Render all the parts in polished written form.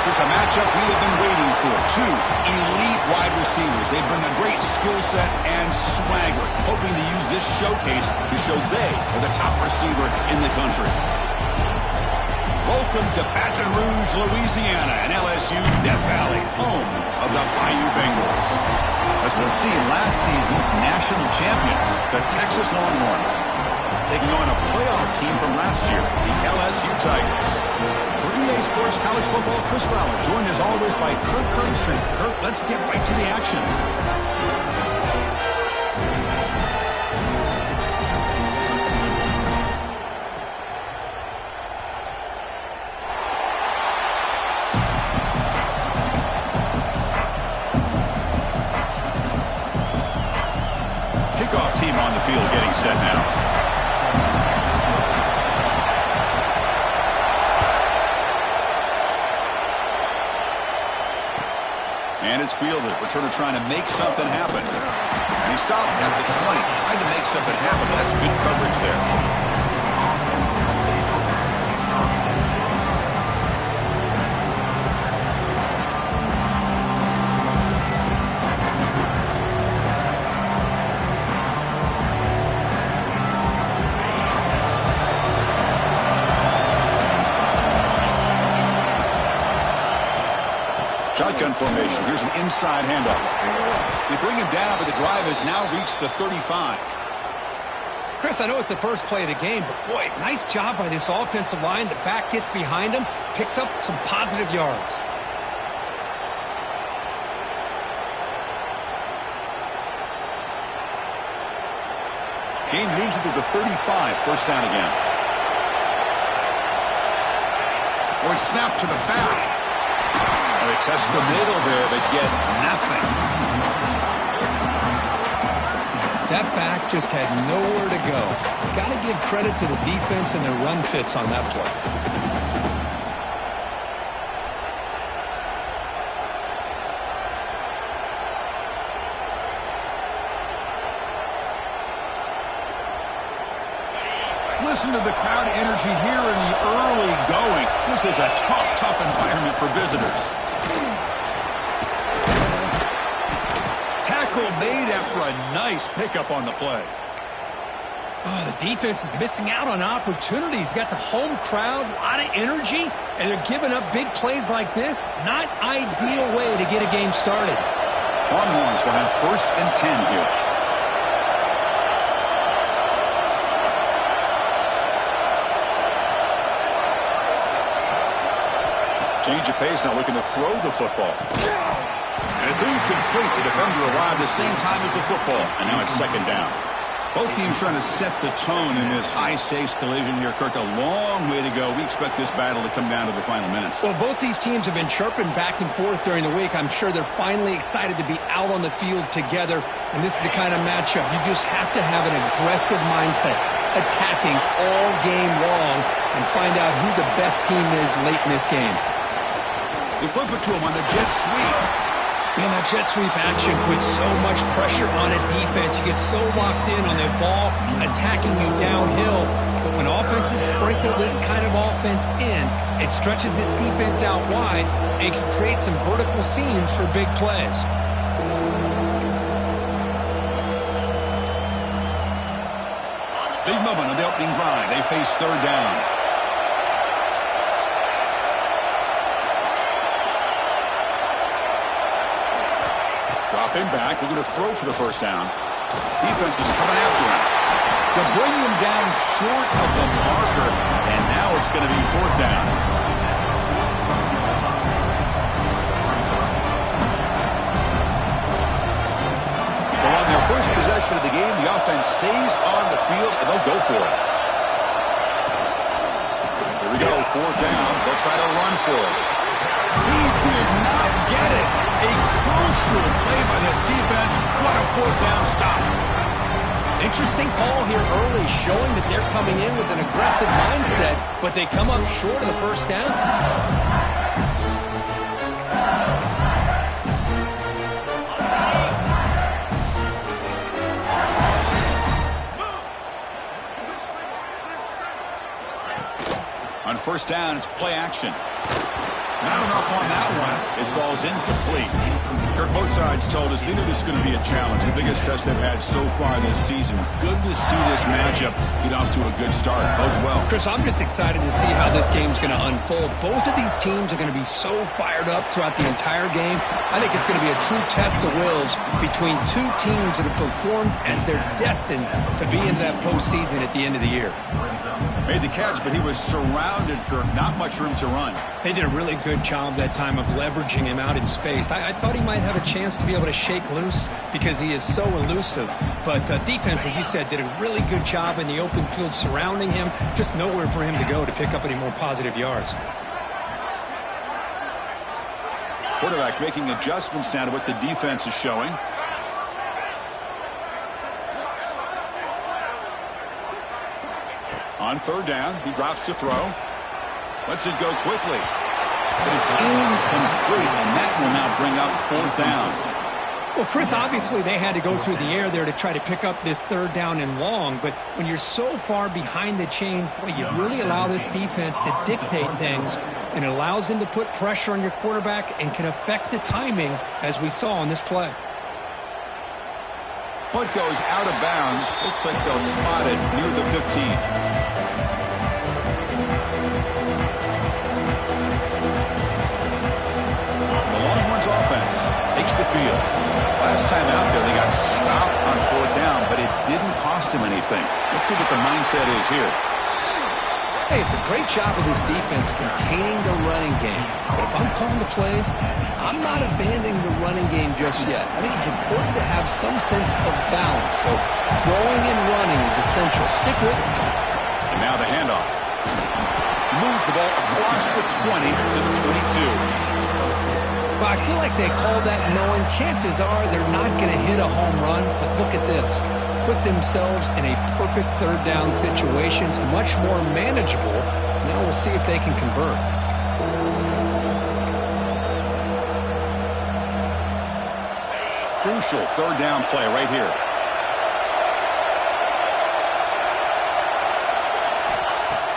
This is a matchup we have been waiting for. Two elite wide receivers. They bring a great skill set and swagger, hoping to use this showcase to show they are the top receiver in the country. Welcome to Baton Rouge, Louisiana, and LSU Death Valley, home of the Bayou Bengals. As we'll see, last season's national champions, the Texas Longhorns, taking on a playoff team from last year, the LSU Tigers. For EA Sports College Football, Chris Fowler, joined as always by Kirk Herbstreit. Kirk, let's get right to the action. Kickoff team on the field getting set now. And it's fielded. Returner trying to make something happen. And he stopped at the 20, trying to make something happen. That's good coverage there. Shotgun formation. Here's an inside handoff. They bring him down, but the drive has now reached the 35. Chris, I know it's the first play of the game, but boy, nice job by this offensive line. The back gets behind him, picks up some positive yards. Game moves into the 35. First down again. Or it's snapped to the back. They test the middle there, but get nothing. That back just had nowhere to go. Got to give credit to the defense and their run fits on that play. Listen to the crowd energy here in the early going. This is a tough environment for visitors. Tackle made after a nice pickup on the play. Oh, the defense is missing out on opportunities. Got the home crowd, a lot of energy, and they're giving up big plays like this. Not ideal way to get a game started. Longhorns will have 1st and 10 here. Change of pace, now looking to throw the football. And it's incomplete. The defender arrived the same time as the football. And now it's 2nd down. Both teams trying to set the tone in this high-stakes collision here. Kirk, a long way to go. We expect this battle to come down to the final minutes. Well, both these teams have been chirping back and forth during the week. I'm sure they're finally excited to be out on the field together. And this is the kind of matchup you just have to have an aggressive mindset, attacking all game long, and find out who the best team is late in this game. They flip it to him on the jet sweep. Man, that jet sweep action puts so much pressure on a defense. You get so locked in on the ball attacking you downhill. But when offenses sprinkle this kind of offense in, it stretches this defense out wide and can create some vertical seams for big plays. Big moment on the opening drive. They face 3rd down. Dropping back, looking to throw for the 1st down. Defense is coming after him. To bring him down short of the marker, and now it's going to be 4th down. So on their first possession of the game, the offense stays on the field, and they'll go for it. Here we go, 4th down. They'll try to run for it. He did not get it. A crucial play by this defense. What a 4th down stop. Interesting call here early, showing that they're coming in with an aggressive mindset, but they come up short of the 1st down. On 1st down, it's play action. Not enough on that one. It falls incomplete. Kirk, both sides told us they knew this was going to be a challenge, the biggest test they've had so far this season. Good to see this matchup get off to a good start. Bodes well. Chris, I'm just excited to see how this game's going to unfold. Both of these teams are going to be so fired up throughout the entire game. I think it's going to be a true test of wills between two teams that have performed as they're destined to be in that postseason at the end of the year. Made the catch, but he was surrounded, Kirk. Not much room to run. They did a really good job that time of leveraging him out in space. I thought he might have a chance to be able to shake loose because he is so elusive. But defense, as you said, did a really good job in the open field surrounding him. Just nowhere for him to go to pick up any more positive yards. Quarterback making adjustments now to what the defense is showing. On third down, he drops to throw. Lets it go quickly. But it's incomplete, and that will now bring up fourth down. Well, Chris, obviously they had to go through the air there to try to pick up this third down and long. But when you're so far behind the chains, boy, you really allow this defense to dictate things. And it allows them to put pressure on your quarterback and can affect the timing, as we saw on this play. Punt goes out of bounds. Looks like they'll spot it near the 15. Offense takes the field. Last time out there, they got stopped on fourth down, but it didn't cost him anything. Let's see what the mindset is here. Hey, it's a great job of this defense containing the running game. But if I'm calling the plays, I'm not abandoning the running game just yet. I think it's important to have some sense of balance. So throwing and running is essential. Stick with it. And now the handoff. Moves the ball across the 20 to the 22. Well, I feel like they called that knowing chances are they're not going to hit a home run. But look at this. Put themselves in a perfect third down situation. It's much more manageable. Now we'll see if they can convert. Crucial third down play right here.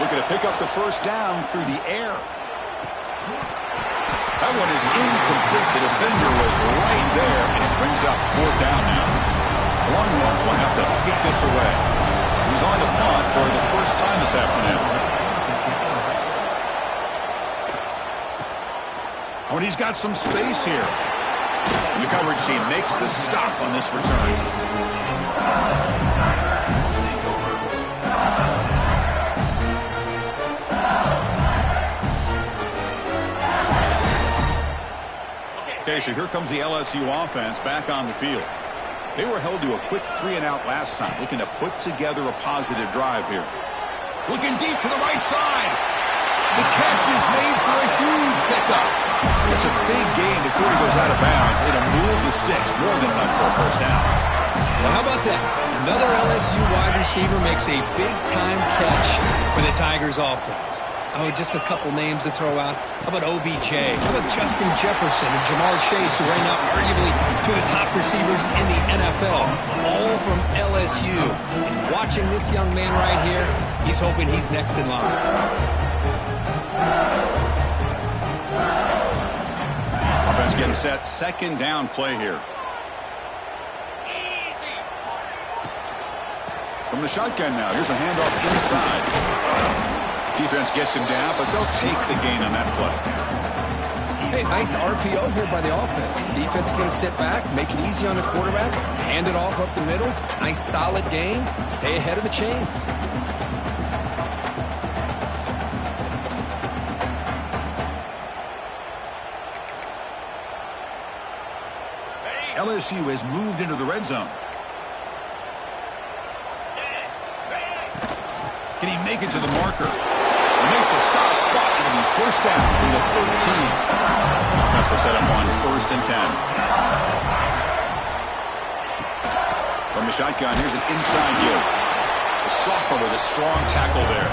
Looking to pick up the first down through the air. That one is incomplete. The defender was right there, and it brings up fourth down now. The Longhorns will have to kick this away. He's on the punt for the first time this afternoon. Oh, and he's got some space here. And the coverage team makes the stop on this return. Okay, so here comes the LSU offense back on the field. They were held to a quick 3-and-out last time, looking to put together a positive drive here. Looking deep to the right side. The catch is made for a huge pickup. It's a big gain before he goes out of bounds. It'll move the sticks, more than enough for a first down. Well, how about that? Another LSU wide receiver makes a big-time catch for the Tigers offense. Oh, just a couple names to throw out. How about OBJ? How about Justin Jefferson and Jamar Chase, who right now arguably two of the top receivers in the NFL, all from LSU. And watching this young man right here, he's hoping he's next in line. Offense getting set. Second down play here. From the shotgun now. Here's a handoff inside. Defense gets him down, but they'll take the gain on that play. Hey, nice RPO here by the offense. Defense is going to sit back, make it easy on the quarterback, hand it off up the middle. Nice solid gain. Stay ahead of the chains. LSU has moved into the red zone. Can he make it to the marker? Make the stop, but it'll be first down from the 13. Offense will set up on 1st and 10. From the shotgun, here's an inside give. The sophomore with a strong tackle there.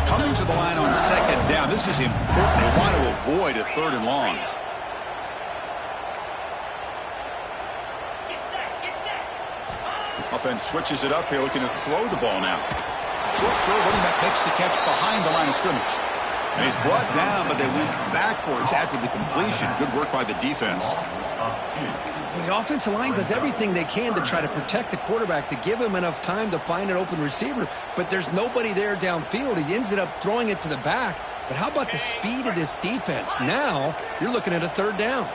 Coming to the line on second down. This is important. They want to avoid a third and long. Offense switches it up here, looking to throw the ball now. Short throw, running back makes the catch behind the line of scrimmage. And he's brought down, but they went backwards after the completion. Good work by the defense. Well, the offensive line does everything they can to try to protect the quarterback, to give him enough time to find an open receiver, but there's nobody there downfield. He ends up throwing it to the back. But how about the speed of this defense? Now you're looking at a third down.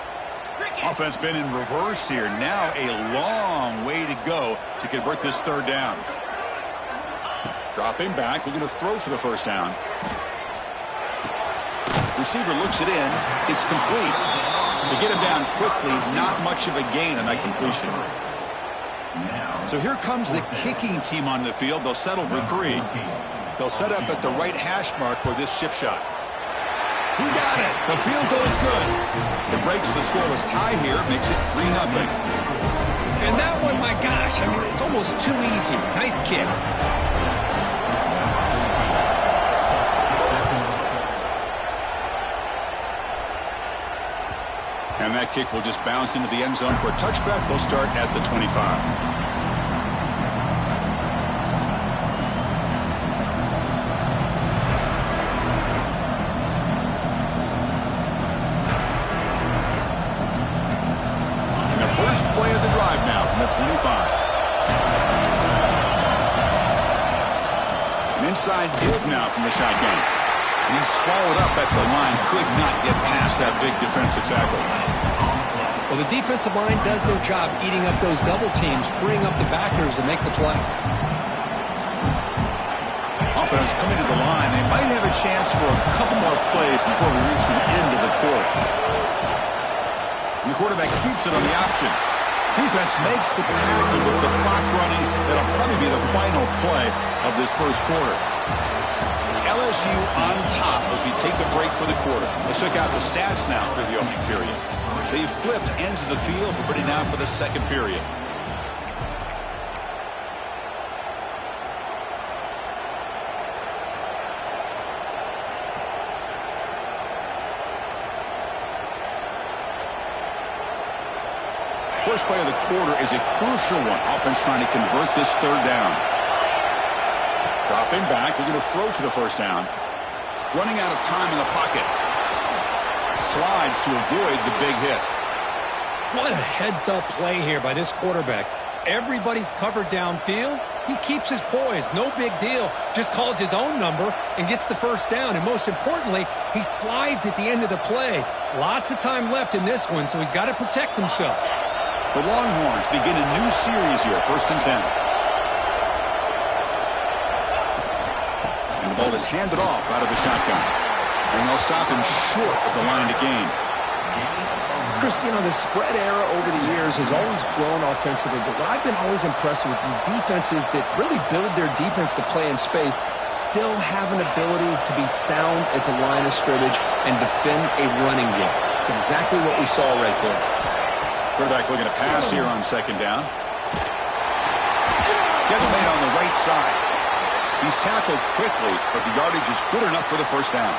Offense been in reverse here. Now a long way to go to convert this third down. Dropping back, looking to throw for the first down. Receiver looks it in. It's complete. To get him down quickly, not much of a gain on that completion. So here comes the kicking team on the field. They'll settle for 3. They'll set up at the right hash mark for this chip shot. He got it. The field goal is good. It breaks the scoreless tie here, makes it 3-0. And that one, my gosh, I mean, it's almost too easy. Nice kick. And that kick will just bounce into the end zone for a touchback. They'll start at the 25. First play of the drive now from the 25. An inside give now from the shotgun. And he's swallowed up at the line. Could not get past that big defensive tackle. Well, the defensive line does their job eating up those double teams, freeing up the backers to make the play. Offense coming to the line. They might have a chance for a couple more plays before we reach the end of the quarter. The quarterback keeps it on the option. Defense makes the tackle with the clock running. That'll probably be the final play of this first quarter. It's LSU on top as we take a break for the quarter. Let's check out the stats now for the opening period. They've flipped ends of the field for putting down for the second period. First play of the quarter is a crucial one. Offense trying to convert this third down. Dropping back, looking to throw for the first down. Running out of time in the pocket. Slides to avoid the big hit. What a heads-up play here by this quarterback. Everybody's covered downfield. He keeps his poise. No big deal. Just calls his own number and gets the first down. And most importantly, he slides at the end of the play. Lots of time left in this one, so he's got to protect himself. The Longhorns begin a new series here, 1st and 10. And the ball is handed off out of the shotgun. And they'll stop him short of the line to gain. Chris, you know, the spread era over the years has always grown offensively, but what I've been always impressed with defenses that really build their defense to play in space still have an ability to be sound at the line of scrimmage and defend a running game. It's exactly what we saw right there. Quarterback looking to pass here on second down. Catch made on the right side. He's tackled quickly, but the yardage is good enough for the first down.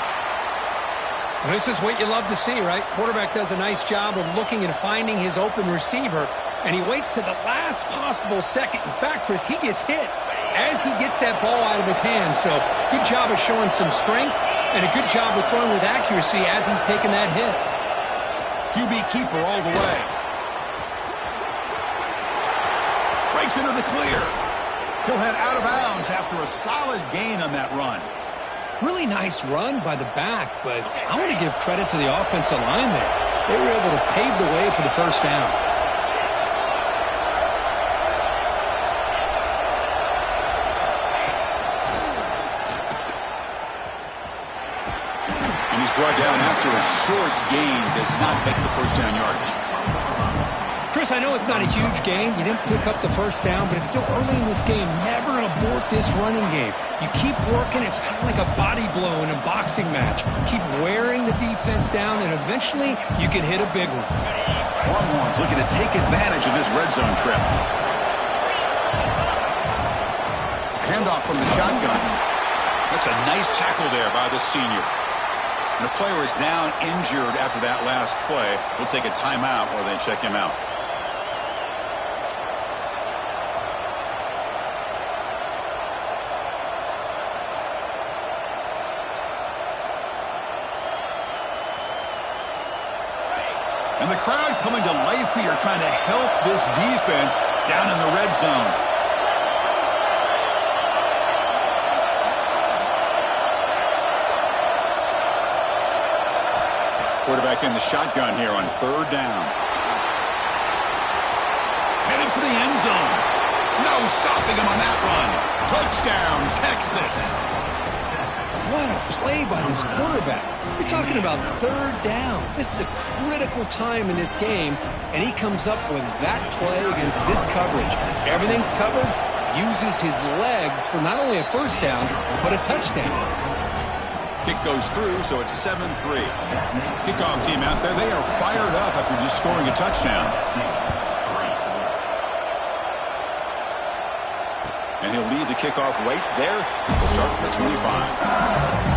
This is what you love to see, right? Quarterback does a nice job of looking and finding his open receiver, and he waits to the last possible second. In fact, Chris, he gets hit as he gets that ball out of his hands. So good job of showing some strength and a good job of throwing with accuracy as he's taking that hit. QB keeper all the way. Breaks into the clear. He'll head out of bounds after a solid gain on that run. Really nice run by the back, but I want to give credit to the offensive line there. They were able to pave the way for the first down. And he's brought down after a short gain. Does not make the first down yardage. Chris, I know it's not a huge gain. You didn't pick up the first down, but it's still early in this game. Never abort this running game. You keep working. It's kind of like a body blow in a boxing match. Keep wearing the defense down, and eventually you can hit a big one. Longhorns looking to take advantage of this red zone trip. Handoff from the shotgun. That's a nice tackle there by the senior. And the player is down injured after that last play. We'll take a timeout or then check him out. crowd coming to life here trying to help this defense down in the red zone. Quarterback in the shotgun here on 3rd down. Headed for the end zone. No stopping him on that run. Touchdown, Texas. What a play by this quarterback. You're talking about 3rd down. This is a critical time in this game, and he comes up with that play against this coverage. Everything's covered, uses his legs for not only a 1st down, but a touchdown. Kick goes through, so it's 7-3. Kickoff team out there, they are fired up after just scoring a touchdown. And he'll lead the kickoff right there. We'll start at the 25.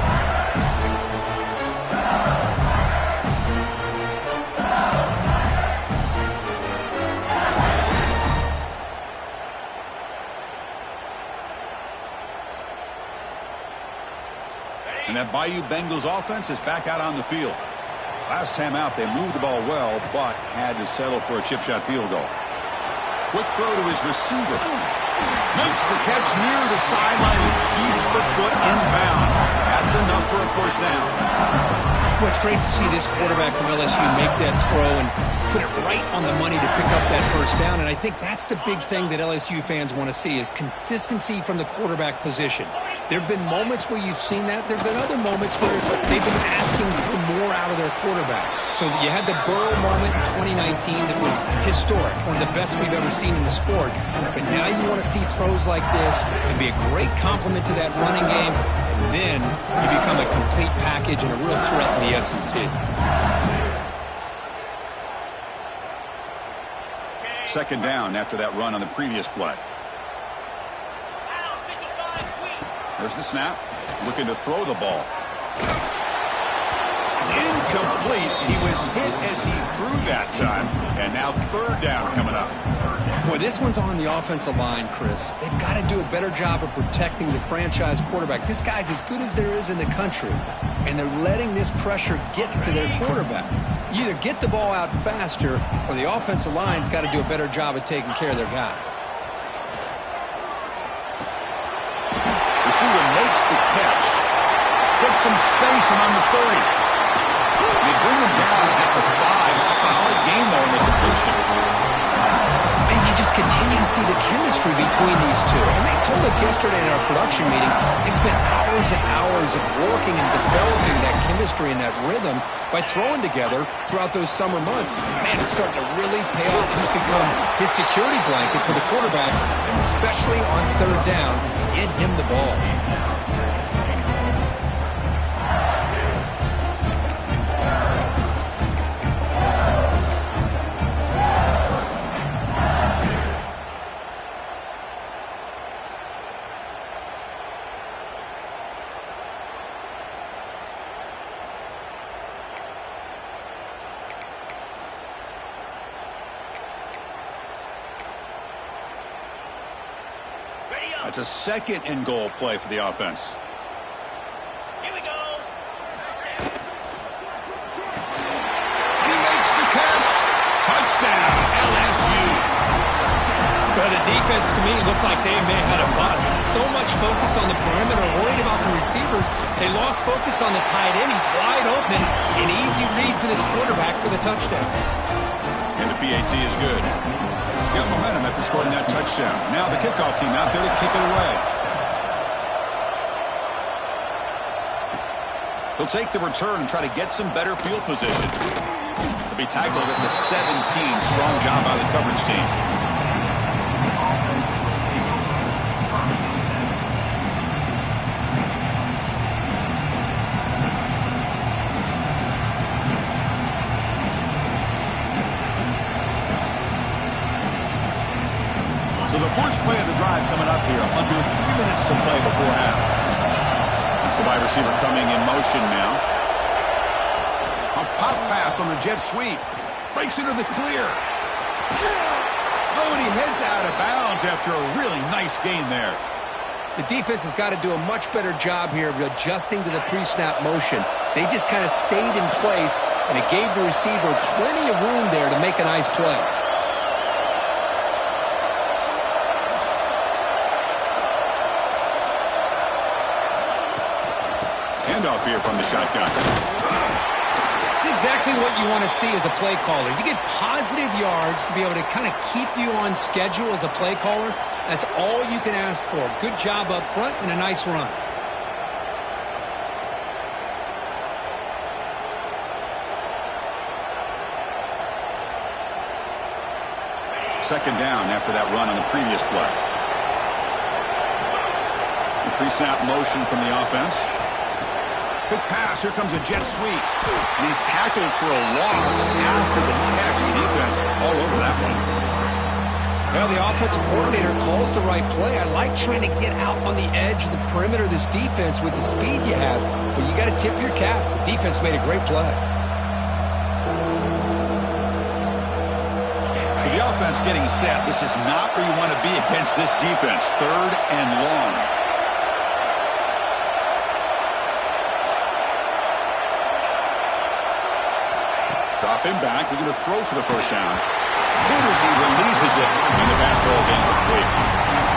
And that Bayou Bengals offense is back out on the field. Last time out, they moved the ball well, but had to settle for a chip shot field goal. Quick throw to his receiver. Makes the catch near the sideline and keeps the foot in bounds. That's enough for a 1st down. Well, it's great to see this quarterback from LSU make that throw and put it right on the money to pick up that 1st down. And I think that's the big thing that LSU fans want to see is consistency from the quarterback position. There have been moments where you've seen that. There have been other moments where they've been asking for more out of their quarterback. So you had the Burrow moment in 2019 that was historic, one of the best we've ever seen in the sport. But now you want to see throws like this and be a great complement to that running game, and then you become a complete package and a real threat in the SEC. 2nd down after that run on the previous play. There's the snap. Looking to throw the ball. It's incomplete. He was hit as he threw that time. And now 3rd down coming up. Boy, this one's on the offensive line, Chris. They've got to do a better job of protecting the franchise quarterback. This guy's as good as there is in the country, and they're letting this pressure get to their quarterback. You either get the ball out faster, or the offensive line's got to do a better job of taking care of their guy. Receiver makes the catch. Gets some space around the 30. They bring him down at the 5. Solid gain, though, in the completion. And you just continue to see the chemistry between these two. And they told us yesterday in our production meeting, they spent hours and hours of working and developing that chemistry and that rhythm by throwing together throughout those summer months. And man, it's starting to really pay off. He's become his security blanket for the quarterback, and especially on 3rd down, get him the ball. It's a 2nd and goal play for the offense. Here we go. He makes the catch. Touchdown, LSU. Well, the defense, to me, looked like they may have had a bust. So much focus on the perimeter, worried about the receivers. They lost focus on the tight end. He's wide open. An easy read for this quarterback for the touchdown. And the PAT is good. Got momentum after scoring that touchdown. Now the kickoff team out there to kick it away. He'll take the return and try to get some better field position. To be tackled at the 17. Strong job by the coverage team. So the first play of the drive coming up here. Under 3 minutes to play before half. That's the wide receiver coming in motion now. A pop pass on the jet sweep. Breaks into the clear. Oh, and he heads out of bounds after a really nice gain there. The defense has got to do a much better job here of adjusting to the pre-snap motion. They just kind of stayed in place and it gave the receiver plenty of room there to make a nice play. Handoff here from the shotgun. It's exactly what you want to see as a play caller. You get positive yards to be able to kind of keep you on schedule as a play caller. That's all you can ask for. Good job up front and a nice run. Second down after that run on the previous play. The pre-snap motion from the offense. Big pass. Here comes a jet sweep. And he's tackled for a loss after the catch. The defense all over that one. Well, the offensive coordinator calls the right play. I like trying to get out on the edge of the perimeter of this defense with the speed you have. But you got to tip your cap. The defense made a great play. So the offense getting set. This is not where you want to be against this defense. Third and long. Dropping back. They're going to throw for the first down. Good as he releases it, and the pass ball is incomplete.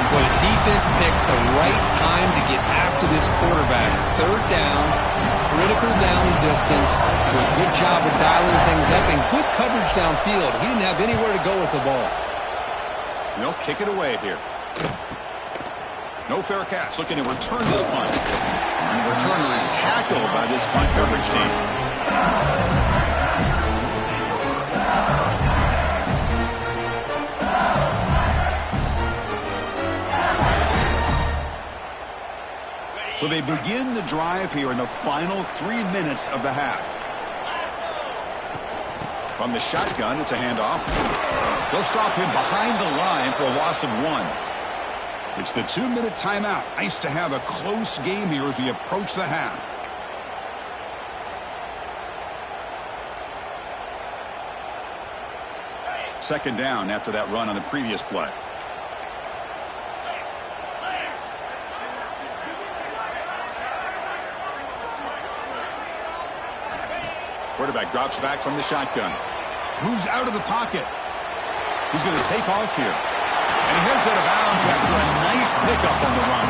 Well, the defense picks the right time to get after this quarterback. Third down, critical down and distance. Do a good job of dialing things up and good coverage downfield. He didn't have anywhere to go with the ball. They'll kick it away here. No fair catch. Looking to return this punt. And the returner is tackled by this punt coverage team. So they begin the drive here in the final 3 minutes of the half. From the shotgun, it's a handoff. They'll stop him behind the line for a loss of 1. It's the 2-minute timeout. Nice to have a close game here as we approach the half. Second down after that run on the previous play. Quarterback drops back from the shotgun. Moves out of the pocket. He's going to take off here. And he heads out of bounds after a nice pickup on the run.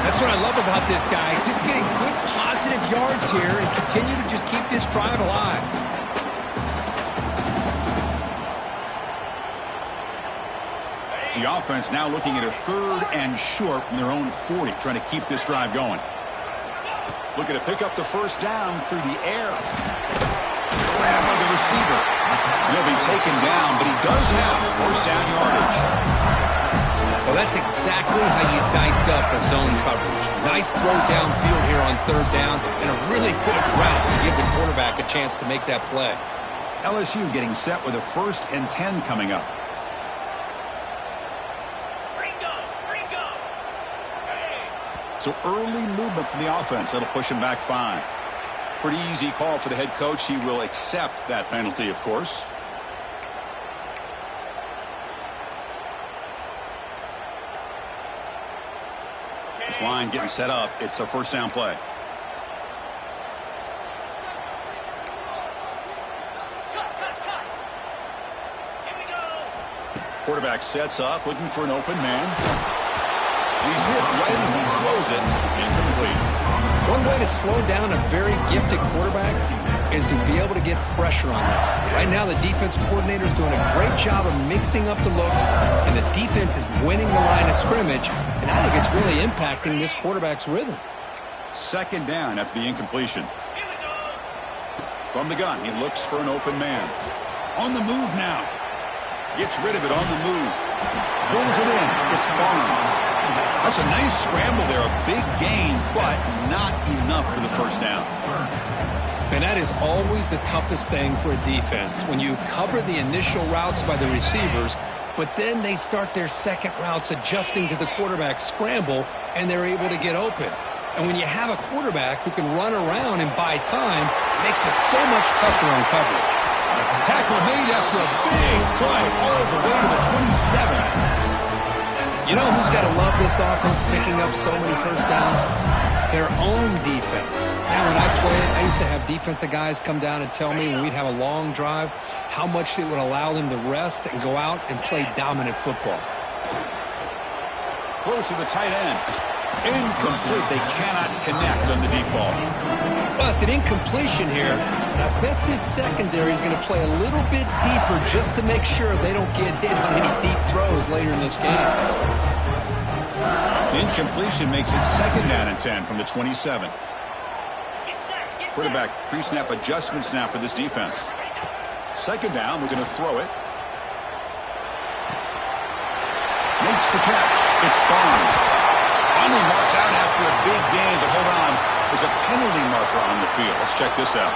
That's what I love about this guy. Just getting good positive yards here and continue to just keep this drive alive. The offense now looking at a 3rd and short from their own 40, trying to keep this drive going. Looking to pick up the first down through the air. Grab by the receiver. He'll be taken down, but he does have first down yardage. Well, that's exactly how you dice up a zone coverage. Nice throw downfield here on 3rd down, and a really good route to give the quarterback a chance to make that play. LSU getting set with a 1st and 10 coming up. So early movement from the offense. That'll push him back 5. Pretty easy call for the head coach. He will accept that penalty, of course. This line getting set up. It's a first down play. Quarterback sets up, looking for an open man. He's hit right as he throws it. Incomplete. One way to slow down a very gifted quarterback is to be able to get pressure on him. Right now, the defense coordinator is doing a great job of mixing up the looks, and the defense is winning the line of scrimmage, and I think it's really impacting this quarterback's rhythm. Second down after the incompletion. From the gun, he looks for an open man. On the move now. Gets rid of it on the move. Pulls it in. It's Barnes. That's a nice scramble there. A big gain, but not enough for the first down. And that is always the toughest thing for a defense. When you cover the initial routes by the receivers, but then they start their second routes adjusting to the quarterback's scramble, and they're able to get open. And when you have a quarterback who can run around and buy time, it makes it so much tougher on coverage. Tackle made after a big play all the way to the 27. You know who's got to love this offense picking up so many first downs? Their own defense. Now, when I played, I used to have defensive guys come down and tell me when we'd have a long drive how much it would allow them to rest and go out and play dominant football. Throws to the tight end. Incomplete. They cannot connect on the deep ball. Well, it's an incompletion here. And I bet this secondary is going to play a little bit deeper just to make sure they don't get hit on any deep throws later in this game. The incompletion makes it 2nd down and 10 from the 27. Quarterback pre-snap adjustments now for this defense. 2nd down, we're going to throw it. Makes the catch. It's Barnes. Only marked out after a big gain, but hold on. There's a penalty marker on the field. Let's check this out.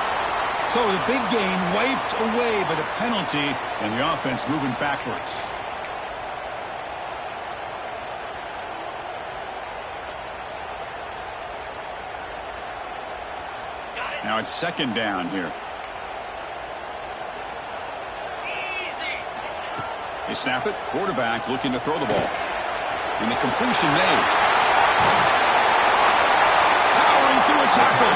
So the big gain wiped away by the penalty, and the offense moving backwards. Now it's 2nd down here. They snap it. Quarterback looking to throw the ball. And the completion made. Powering through a tackle.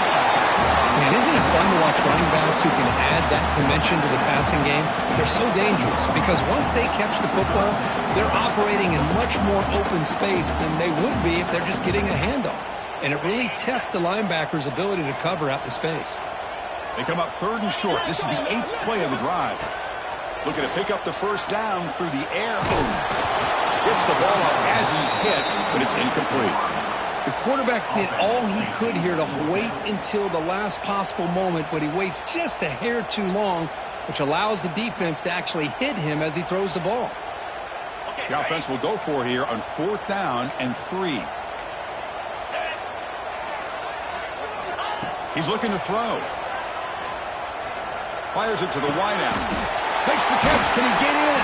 Man, isn't it fun to watch running backs who can add that dimension to the passing game? They're so dangerous because once they catch the football, they're operating in much more open space than they would be if they're just getting a handoff. And it really tests the linebacker's ability to cover out in space. They come up 3rd and short. This is the 8th play of the drive. Looking to pick up the first down through the air. Boom. Gets the ball up as he's hit, but it's incomplete. The quarterback did all he could here to wait until the last possible moment, but he waits just a hair too long, which allows the defense to actually hit him as he throws the ball. The offense will go for here on 4th down and 3. He's looking to throw. Fires it to the wideout. Makes the catch. Can he get in?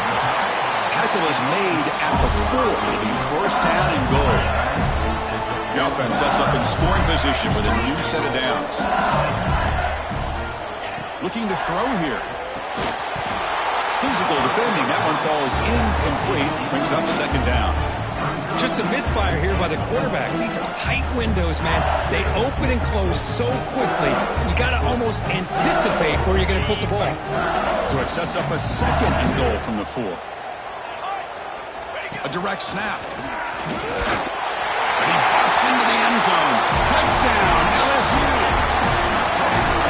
Tackle is made at the 4. It'll be 1st down and goal. The offense sets up in scoring position with a new set of downs. Looking to throw here. Physical defending. That one falls incomplete. Brings up 2nd down. Just a misfire here by the quarterback. These are tight windows, man. They open and close so quickly. You got to almost anticipate where you're going to put the ball. So it sets up a 2nd and goal from the 4. A direct snap. And he busts into the end zone. Touchdown, LSU.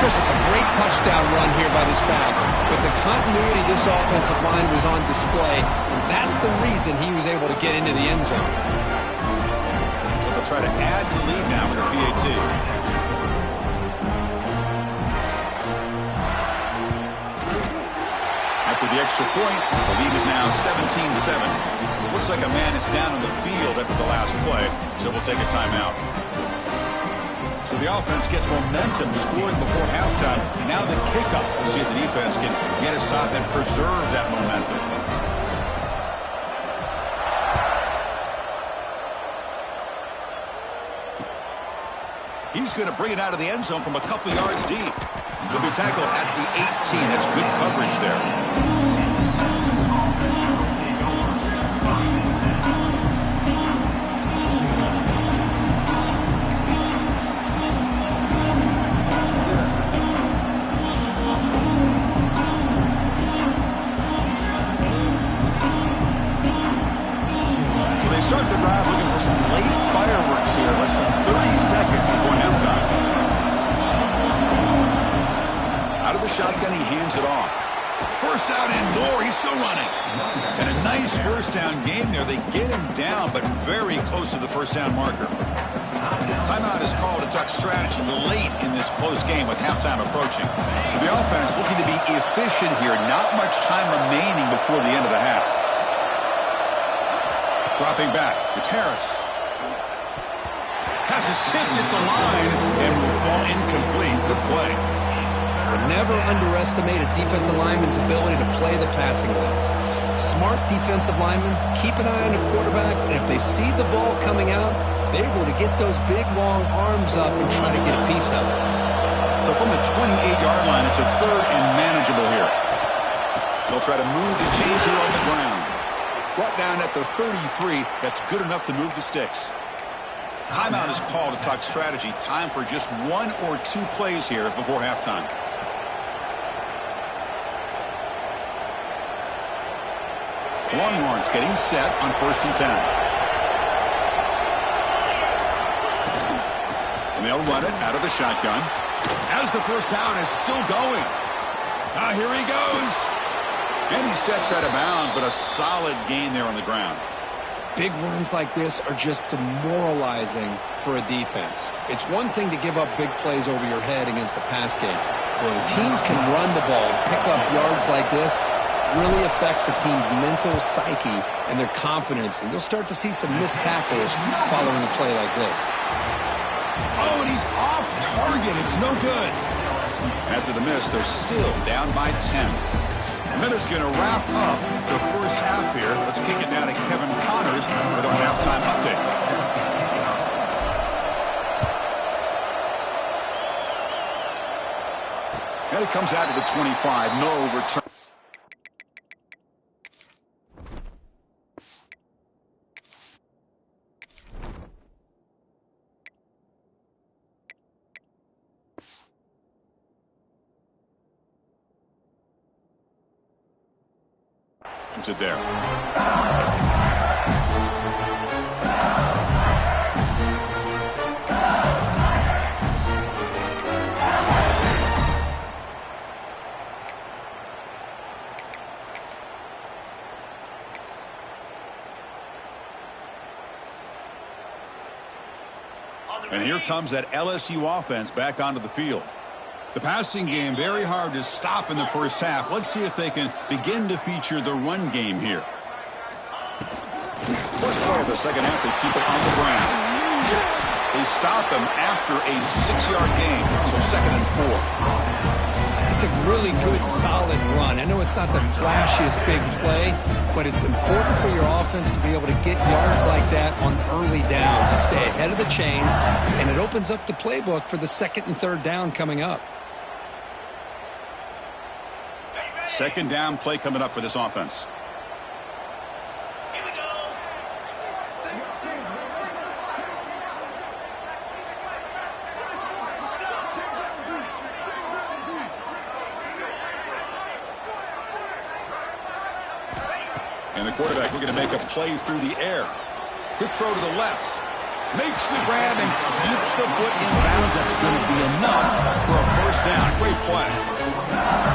Chris, it's a great touchdown run here by this back, but the continuity of this offensive line was on display, and that's the reason he was able to get into the end zone. They'll try to add the lead now with a PAT. After the extra point, the lead is now 17-7. It looks like a man is down on the field after the last play, so we'll take a timeout. So the offense gets momentum scoring before halftime. Now the kickoff. We'll see if the defense can get a stop and preserve that momentum. He's going to bring it out of the end zone from a couple yards deep. He'll be tackled at the 18. That's good coverage there. Start the drive looking for some late fireworks here. Less than 30 seconds before halftime. Out of the shotgun, he hands it off. First out and more. He's still running. And a nice first down game there. They get him down, but very close to the first down marker. Timeout is called to duck strategy late in this close game with halftime approaching. So the offense looking to be efficient here. Not much time remaining before the end of the half. Dropping back, it's Harris. Pass is tipped at the line and will fall incomplete. Good play. But never underestimate a defensive lineman's ability to play the passing lanes. Smart defensive linemen keep an eye on the quarterback, and if they see the ball coming out, they're able to get those big, long arms up and try to get a piece of it. So from the 28-yard line, it's a 3rd and manageable here. They'll try to move the chains here on the ground. Brought down at the 33. That's good enough to move the sticks. Timeout is called to talk strategy. Time for just 1 or 2 plays here before halftime. Longhorns getting set on 1st and 10. And they'll run it out of the shotgun. As the first down is still going. Now here he goes. And he steps out of bounds, but a solid gain there on the ground. Big runs like this are just demoralizing for a defense. It's one thing to give up big plays over your head against the pass game. When teams can run the ball, pick up yards like this, really affects the team's mental psyche and their confidence. And you'll start to see some missed tackles following a play like this. Oh, and he's off target. It's no good. After the miss, they're still down by 10. And then it's going to wrap up the first half here. Let's kick it down to Kevin Connors with our halftime update. And it comes out to the 25. No return. It there. And here comes that LSU offense back onto the field. The passing game very hard to stop in the first half. Let's see if they can begin to feature the run game here. First play of the second half, they keep it on the ground. They stop him after a 6-yard gain, so 2nd and 4. It's a really good, solid run. I know it's not the flashiest big play, but it's important for your offense to be able to get yards like that on early down to stay ahead of the chains, and it opens up the playbook for the 2nd and 3rd down coming up. 2nd down play coming up for this offense. Here we go. And the quarterback looking to make a play through the air. Quick throw to the left. Makes the grab and keeps the foot in bounds. That's going to be enough for a 1st down. Great play.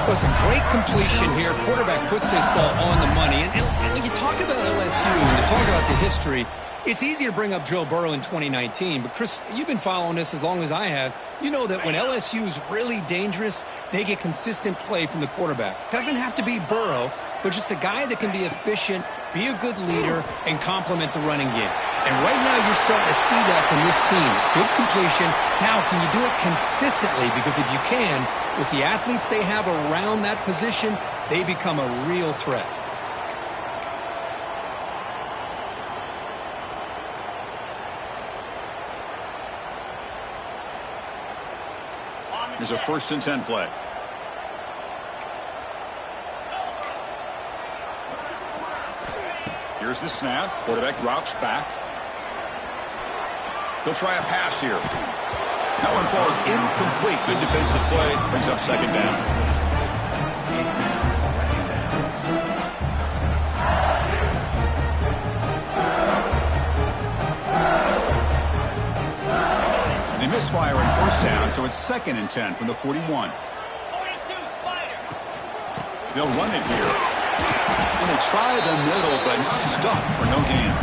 Well, it's a great completion here. Quarterback puts this ball on the money. And when you talk about LSU and you talk about the history, it's easy to bring up Joe Burrow in 2019. But, Chris, you've been following this as long as I have. You know that when LSU is really dangerous, they get consistent play from the quarterback. It doesn't have to be Burrow, but just a guy that can be efficient, be a good leader, and complement the running game. And right now you're starting to see that from this team. Good completion. Now, can you do it consistently? Because if you can, with the athletes they have around that position, they become a real threat. Here's a 1st and 10 play. Here's the snap. Quarterback drops back. He'll try a pass here. That one falls incomplete. Good defensive play. Brings up 2nd down. They misfire in 1st down, so it's 2nd and 10 from the 41. 42 Spider. They'll run it here. And they try the middle, but stuffed for no gain.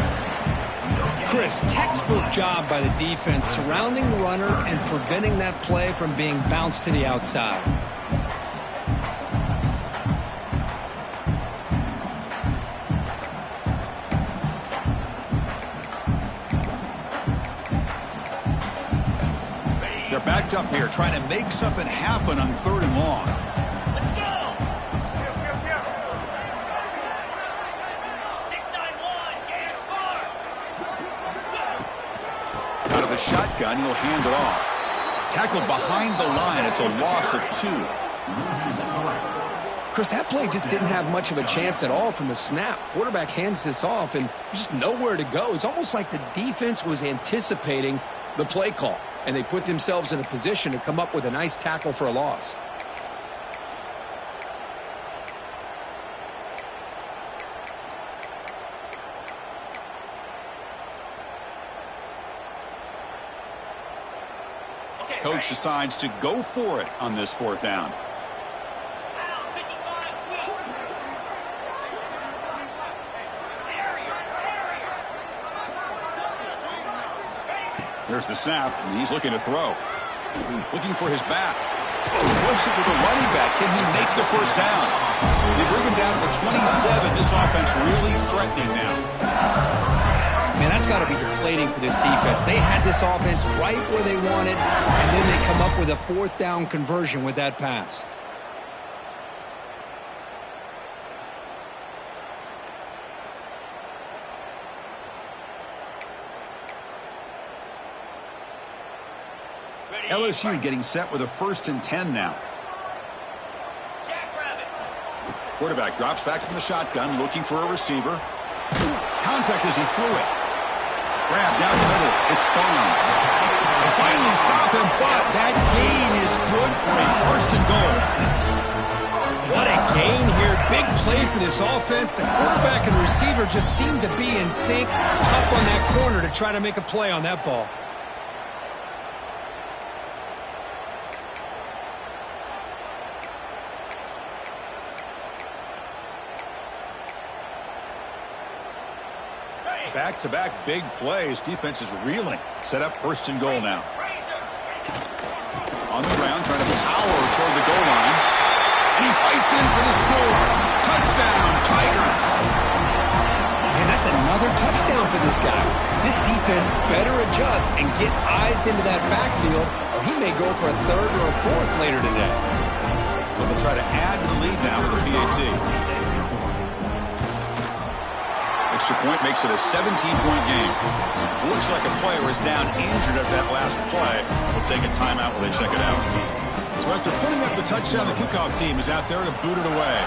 Chris, textbook job by the defense surrounding the runner and preventing that play from being bounced to the outside. They're backed up here, trying to make something happen on 3rd and long. Let's go. 691. Gas far. Out of the shotgun, he'll hand it off. Tackled behind the line. It's a loss of 2. Chris, that play just didn't have much of a chance at all from the snap. Quarterback hands this off, and there's just nowhere to go. It's almost like the defense was anticipating the play call, and they put themselves in a position to come up with a nice tackle for a loss. Coach decides to go for it on this fourth down. There's the snap, and he's looking to throw. Looking for his back. Flips it with a running back. Can he make the first down? They bring him down to the 27. This offense really threatening now. Man, that's got to be deflating for this defense. They had this offense right where they wanted, and then they come up with a fourth down conversion with that pass. LSU getting set with a 1st and 10 now. Quarterback drops back from the shotgun, looking for a receiver. Contact as he threw it. Grab down the middle. It's Barnes. They finally stop him, but that gain is good for a 1st and goal. What a gain here. Big play for this offense. The quarterback and receiver just seem to be in sync. Tough on that corner to try to make a play on that ball. Back-to-back big plays. Defense is reeling. Set up 1st and goal now. On the ground, trying to power toward the goal line. And he fights in for the score. Touchdown, Tigers. Man, that's another touchdown for this guy. This defense better adjust and get eyes into that backfield, or he may go for a 3rd or a 4th later today. Well, they'll try to add to the lead now with a PAT. Extra point makes it a 17-point game. Looks like a player is down injured at that last play. We'll take a timeout while they check it out. So after putting up the touchdown, the kickoff team is out there to boot it away.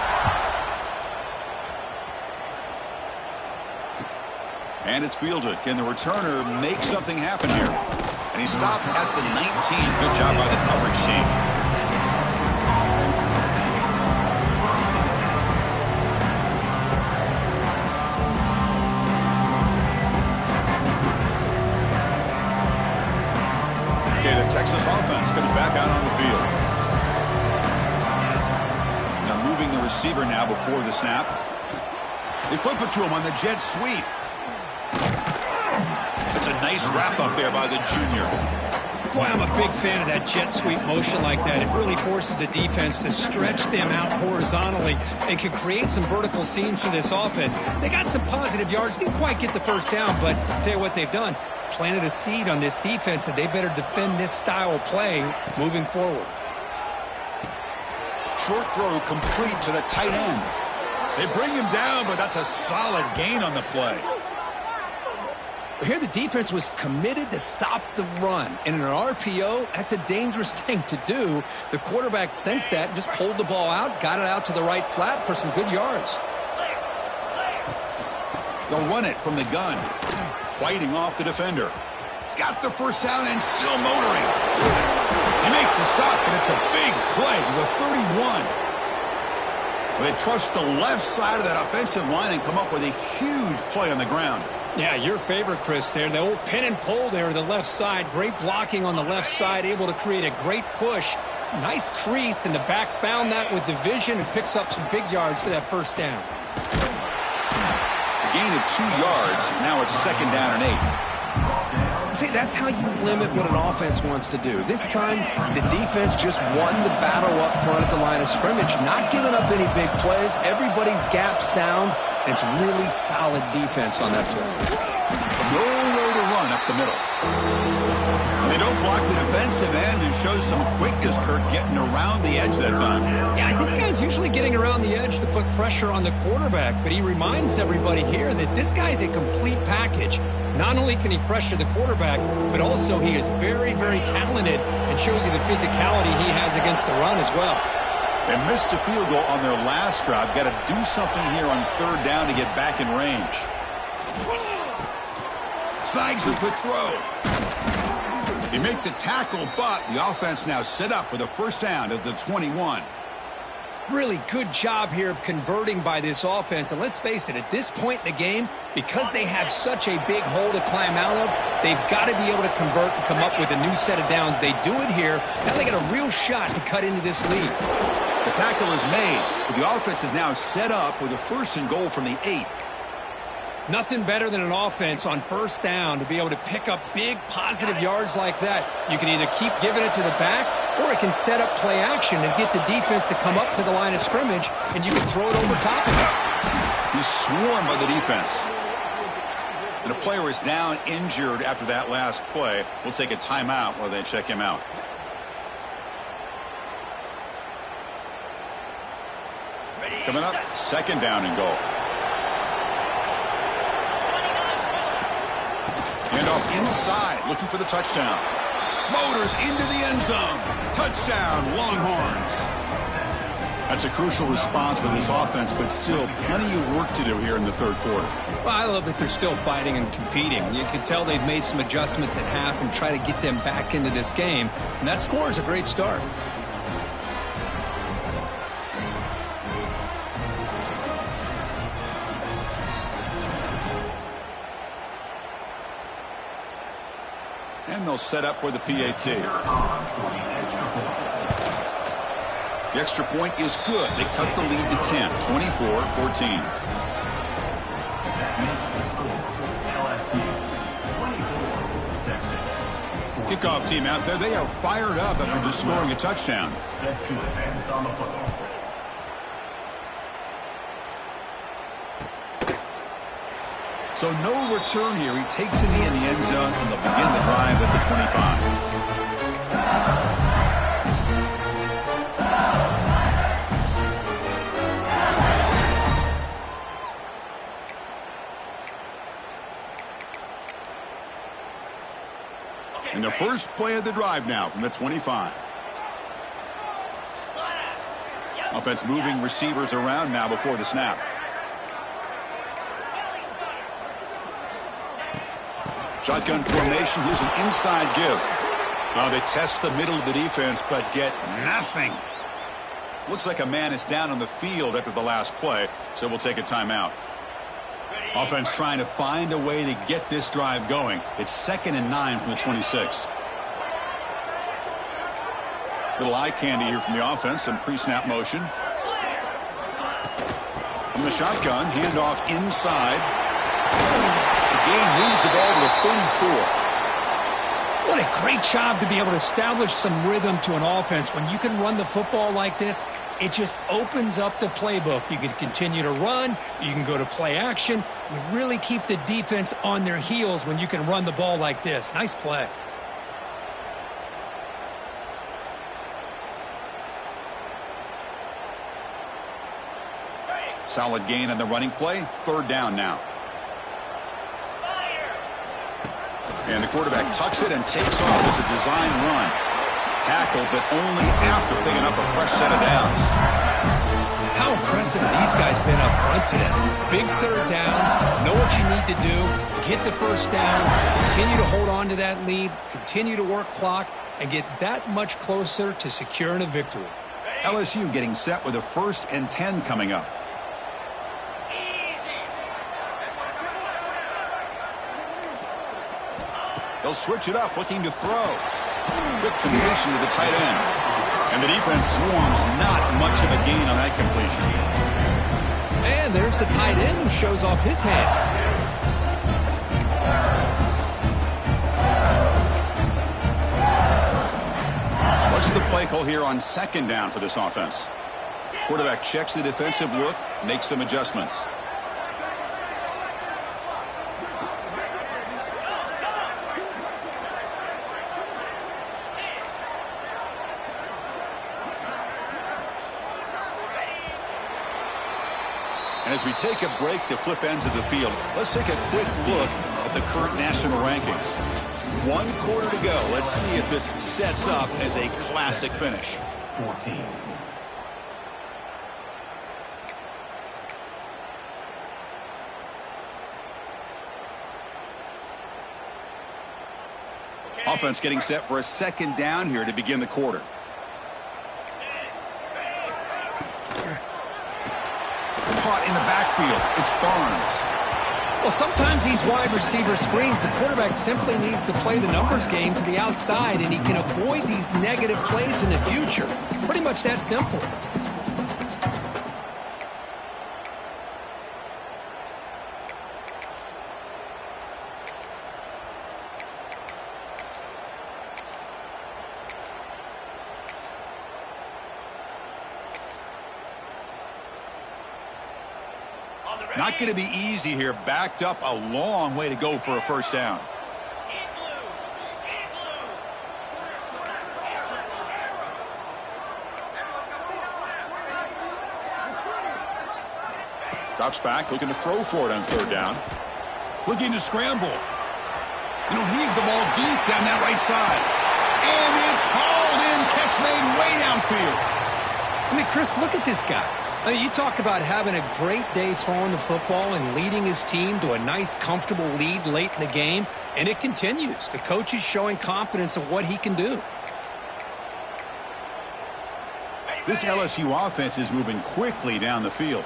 And it's fielded. Can the returner make something happen here? And he stopped at the 19. Good job by the coverage team. Texas offense comes back out on the field. Now moving the receiver now before the snap. They flip it to him on the jet sweep. It's a nice wrap up there by the junior. Boy, I'm a big fan of that jet sweep motion like that. It really forces the defense to stretch them out horizontally and can create some vertical seams for this offense. They got some positive yards. Didn't quite get the first down, but I'll tell you what they've done. Planted a seed on this defense that they better defend this style of play moving forward. Short throw complete to the tight end. They bring him down, but that's a solid gain on the play. Here the defense was committed to stop the run. And in an RPO, that's a dangerous thing to do. The quarterback sensed that and just pulled the ball out, got it out to the right flat for some good yards. They'll run it from the gun. Fighting off the defender. He's got the first down and still motoring. They make the stop, and it's a big play with a 31. They trust the left side of that offensive line and come up with a huge play on the ground. Yeah, your favorite, Chris, there. The old pin and pull there to the left side. Great blocking on the left side, able to create a great push. Nice crease, and the back found that with the vision and picks up some big yards for that first down. A gain of 2 yards. Now it's 2nd down and 8. See, that's how you limit what an offense wants to do. This time, the defense just won the battle up front at the line of scrimmage, not giving up any big plays. Everybody's gap sound. It's really solid defense on that play. No way to run up the middle. They don't block the defensive end and show some quickness, Kirk, getting around the edge that time. Yeah, this guy's usually getting around the edge to put pressure on the quarterback, but he reminds everybody here that this guy's a complete package. Not only can he pressure the quarterback, but also he is very, very talented and shows you the physicality he has against the run as well. They missed a field goal on their last drive. Got to do something here on third down to get back in range. Snags the quick throw. They make the tackle, but the offense now set up with a first down at the 21. Really good job here of converting by this offense. And let's face it, at this point in the game, because they have such a big hole to climb out of, they've got to be able to convert and come up with a new set of downs. They do it here. Now they got a real shot to cut into this lead. The tackle is made, but the offense is now set up with a first and goal from the 8. Nothing better than an offense on first down to be able to pick up big positive yards like that. You can either keep giving it to the back, or it can set up play action and get the defense to come up to the line of scrimmage, and you can throw it over top of it. He's swarmed by the defense. And a player is down injured after that last play. We'll take a timeout while they check him out. Coming up, second down and goal. Handoff inside, looking for the touchdown. Motors into the end zone. Touchdown, Longhorns. That's a crucial response by this offense, but still plenty of work to do here in the third quarter. Well, I love that they're still fighting and competing. You can tell they've made some adjustments at half and try to get them back into this game. And that score is a great start. And they'll set up for the PAT. The extra point is good. They cut the lead to 10, 24-14. Kickoff team out there. They are fired up after just scoring a touchdown. So no return here. He takes it in the end zone, and they'll begin the drive at the 25. And the first play of the drive now from the 25. Offense moving receivers around now before the snap. Shotgun formation. Here's an inside give. They test the middle of the defense, but get nothing. Looks like a man is down on the field after the last play, so we'll take a timeout. Offense trying to find a way to get this drive going. It's 2nd and 9 from the 26. Little eye candy here from the offense. Some pre-snap motion. From the shotgun, handoff inside. The game moves the ball to the 34. What a great job to be able to establish some rhythm to an offense. When you can run the football like this, it just opens up the playbook. You can continue to run. You can go to play action. You really keep the defense on their heels when you can run the ball like this. Nice play. Solid gain on the running play. 3rd down now. And the quarterback tucks it and takes off as a design run. Tackle, but only after picking up a fresh set of downs. How impressive have these guys been up front today? Big 3rd down, know what you need to do, get the first down, continue to hold on to that lead, continue to work clock, and get that much closer to securing a victory. LSU getting set with a 1st and 10 coming up. They'll switch it up, looking to throw. Quick completion to the tight end. And the defense swarms, not much of a gain on that completion. And there's the tight end who shows off his hands. What's the play call here on 2nd down for this offense? Quarterback checks the defensive look, makes some adjustments. And as we take a break to flip ends of the field, let's take a quick look at the current national rankings. 1 quarter to go. Let's see if this sets up as a classic finish. 14. Offense getting set for a second down here to begin the quarter. Caught in the backfield. It's Barnes. Well, sometimes these wide receiver screens, the quarterback simply needs to play the numbers game to the outside, and he can avoid these negative plays in the future. Pretty much that simple. Not going to be easy here. Backed up a long way to go for a first down. Drops back, looking to throw for it on third down. Looking to scramble. And he'll heave the ball deep down that right side. And it's hauled in. Catch made way downfield. I mean, Chris, look at this guy. I mean, you talk about having a great day throwing the football and leading his team to a nice, comfortable lead late in the game, and it continues. The coach is showing confidence of what he can do. This LSU offense is moving quickly down the field.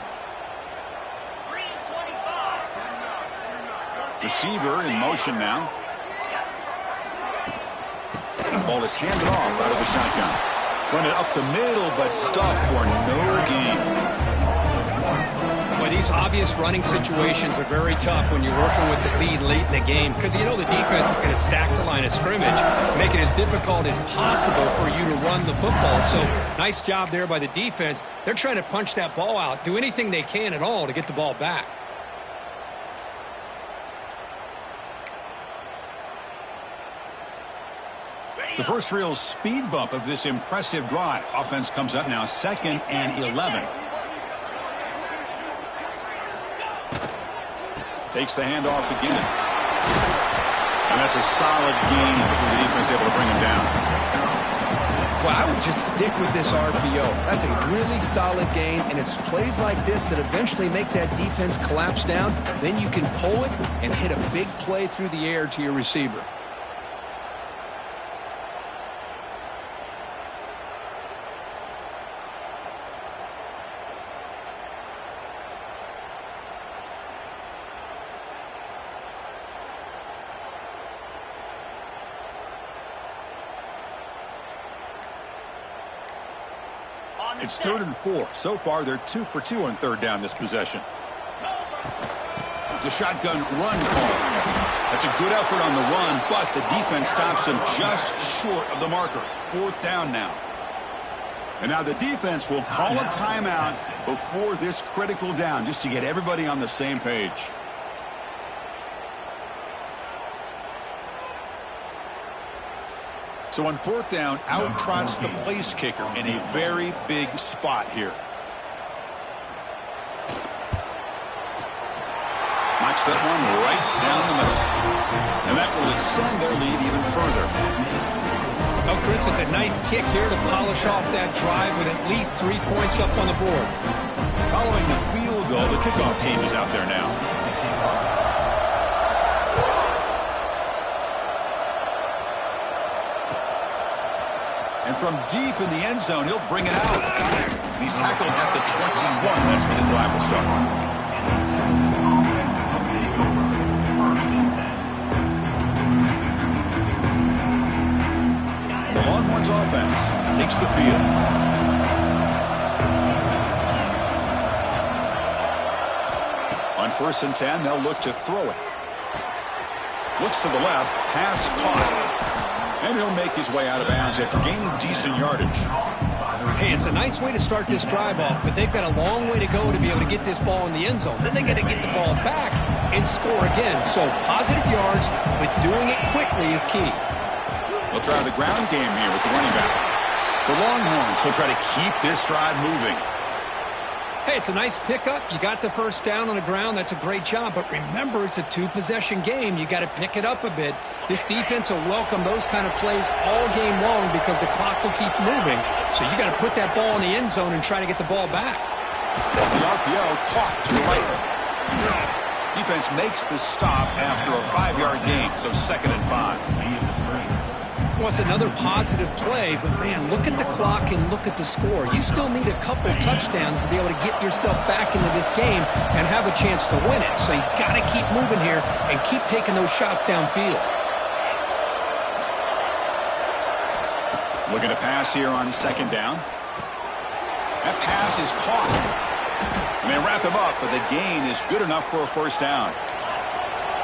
Receiver in motion now. Ball is handed off out of the shotgun. Run it up the middle, but stuff for no gain. Well, these obvious running situations are very tough when you're working with the lead late in the game because you know the defense is going to stack the line of scrimmage, make it as difficult as possible for you to run the football. So, nice job there by the defense. They're trying to punch that ball out, do anything they can at all to get the ball back. The first real speed bump of this impressive drive. Offense comes up now 2nd and 11. Takes the handoff again. And that's a solid gain before the defense able to bring him down. Well, I would just stick with this RPO. That's a really solid gain, and it's plays like this that eventually make that defense collapse down. Then you can pull it and hit a big play through the air to your receiver. It's 3rd and 4. So far, they're 2 for 2 on third down this possession. It's a shotgun run call. That's a good effort on the run, but the defense stops him just short of the marker. 4th down now. And now the defense will call a timeout before this critical down just to get everybody on the same page. So on 4th down, out trots the place kicker in a very big spot here. Knocks that one right down the middle. And that will extend their lead even further. Oh, Chris, it's a nice kick here to polish off that drive with at least 3 points up on the board. Following the field goal, the kickoff team is out there now. And from deep in the end zone, he'll bring it out. He's tackled at the 21. That's where the drive will start. The Longhorns offense takes the field. On 1st and 10, they'll look to throw it. Looks to the left, pass caught. And he'll make his way out of bounds after gaining decent yardage. Hey, it's a nice way to start this drive off, but they've got a long way to go to be able to get this ball in the end zone. Then they got to get the ball back and score again. So positive yards, but doing it quickly is key. They'll try the ground game here with the running back. The Longhorns will try to keep this drive moving. Hey, it's a nice pickup. You got the first down on the ground. That's a great job. But remember, it's a 2-possession game. You got to pick it up a bit. This defense will welcome those kind of plays all game long because the clock will keep moving. So you got to put that ball in the end zone and try to get the ball back. The RPO caught to the right. Defense makes the stop after a 5-yard gain, so 2nd and 5. Well, it's another positive play, but, man, look at the clock and look at the score. You still need a couple touchdowns to be able to get yourself back into this game and have a chance to win it. So you got to keep moving here and keep taking those shots downfield. Looking to pass here on second down. That pass is caught. And they wrap him up, but the gain is good enough for a first down.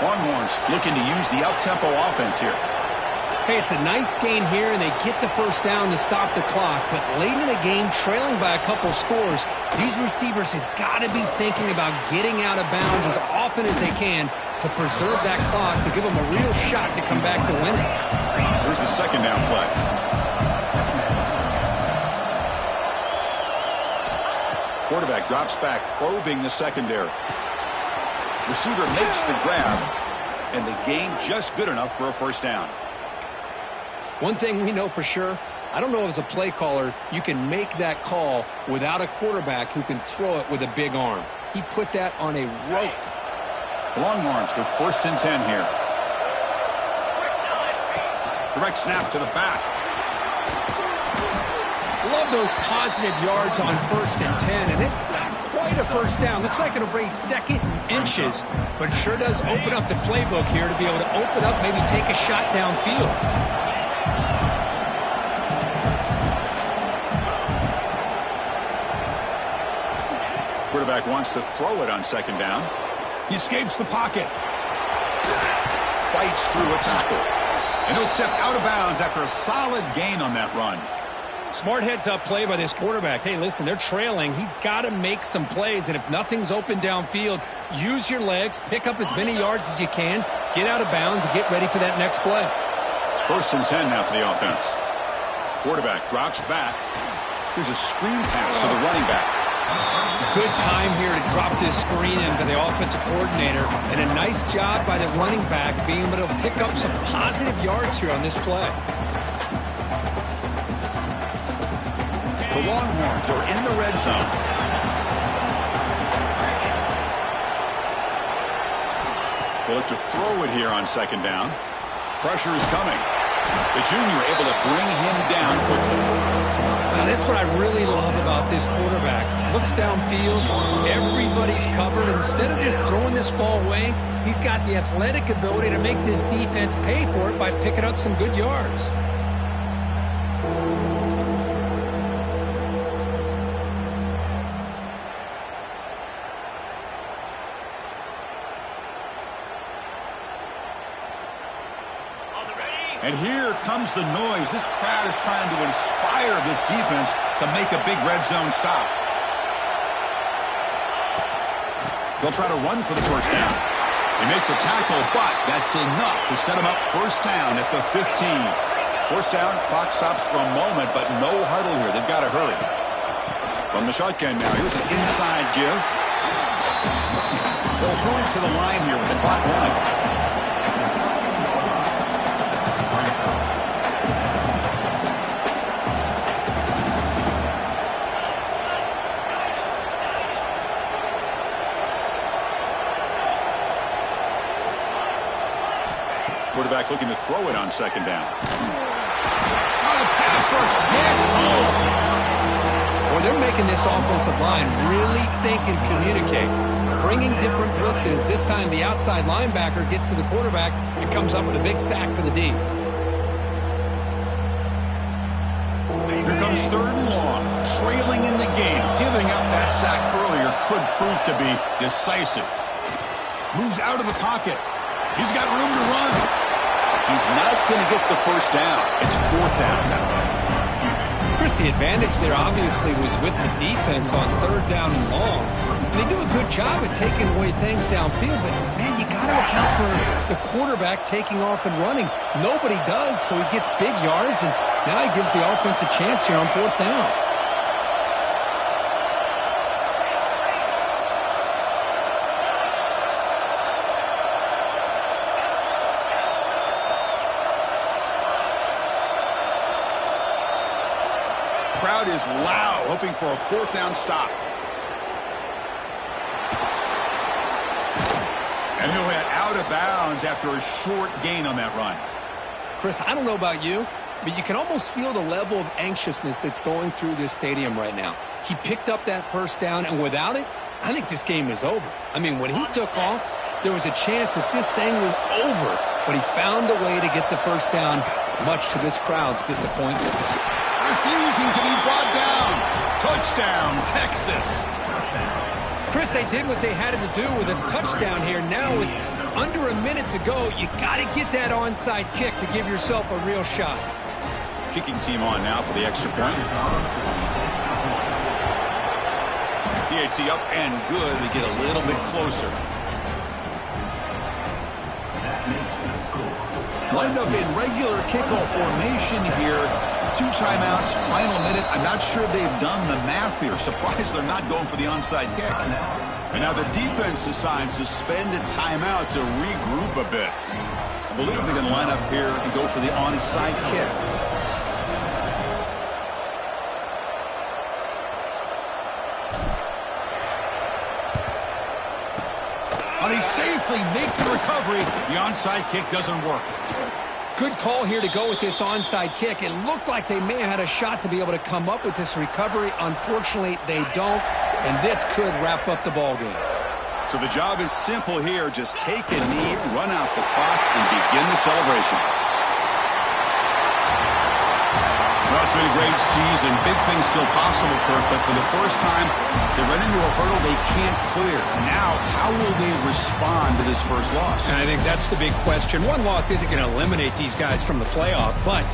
Longhorns looking to use the up-tempo offense here. Hey, it's a nice gain here, and they get the first down to stop the clock. But late in the game, trailing by a couple scores, these receivers have got to be thinking about getting out of bounds as often as they can to preserve that clock, to give them a real shot to come back to win it. Here's the second down play. Quarterback drops back, probing the secondary. Receiver makes the grab, and the gain just good enough for a first down. One thing we know for sure, I don't know as a play caller, you can make that call without a quarterback who can throw it with a big arm. He put that on a rope. Longhorns with 1st and 10 here. Direct snap to the back. Love those positive yards on 1st and 10, and it's not quite a first down. Looks like it'll bring 2nd inches, but sure does open up the playbook here to be able to open up, maybe take a shot downfield. Quarterback wants to throw it on second down. He escapes the pocket. Fights through a tackle. And he'll step out of bounds after a solid gain on that run. Smart heads-up play by this quarterback. Hey, listen, they're trailing. He's got to make some plays, and if nothing's open downfield, use your legs, pick up as many yards as you can, get out of bounds, and get ready for that next play. 1st and 10 now for the offense. Quarterback drops back. Here's a screen pass to the running back. Good time here to drop this screen into the offensive coordinator, and a nice job by the running back being able to pick up some positive yards here on this play. The Longhorns are in the red zone. They look to throw it here on second down. Pressure is coming. The junior able to bring him down quickly. Now, that's what I really love about this quarterback. Looks downfield, everybody's covered. Instead of just throwing this ball away, he's got the athletic ability to make this defense pay for it by picking up some good yards. And here comes the noise. This crowd is trying to inspire this defense to make a big red zone stop. They'll try to run for the first down. They make the tackle, but that's enough to set them up first down at the 15. First down, clock stops for a moment, but no huddle here. They've got to hurry. From the shotgun now, here's an inside give. They'll hurry to the line here with the clock running. Quarterback looking to throw it on second down. Oh, the pass rush gets home. Well, they're making this offensive line really think and communicate. Bringing different blitzes. This time the outside linebacker gets to the quarterback and comes up with a big sack for the D. Here comes 3rd and long. Trailing in the game. Giving up that sack earlier could prove to be decisive. Moves out of the pocket. He's got room to run. He's not going to get the first down. It's 4th down now. Chris, the advantage there obviously was with the defense on 3rd down and long. And they do a good job at taking away things downfield, but, man, you got to account for the quarterback taking off and running. Nobody does, so he gets big yards, and now he gives the offense a chance here on 4th down. Crowd is loud, hoping for a 4th down stop. And he'll head out of bounds after a short gain on that run. Chris, I don't know about you, but you can almost feel the level of anxiousness that's going through this stadium right now. He picked up that first down, and without it, I think this game is over. I mean, when he took off, there was a chance that this thing was over, but he found a way to get the first down, much to this crowd's disappointment. Refusing to be brought down. Touchdown, Texas. Chris, they did what they had to do with this touchdown here. Now with under a minute to go, you got to get that onside kick to give yourself a real shot. Kicking team on now for the extra point. PAT up and good. We get a little bit closer. Lined up in regular kickoff formation here. 2 timeouts, final minute. I'm not sure they've done the math here. Surprised they're not going for the onside kick. And now the defense decides to spend a timeout to regroup a bit. I believe they're going to line up here and go for the onside kick. And he safely make the recovery. The onside kick doesn't work. Good call here to go with this onside kick. It looked like they may have had a shot to be able to come up with this recovery. Unfortunately, they don't, and this could wrap up the ballgame. So the job is simple here. Just take a knee, run out the clock, and begin the celebration. Well, it's been a great season. Big things still possible, Kirk, but for the first time, they run into a hurdle they can't clear. Now, how will they respond to this first loss? And I think that's the big question. One loss isn't going to eliminate these guys from the playoff, but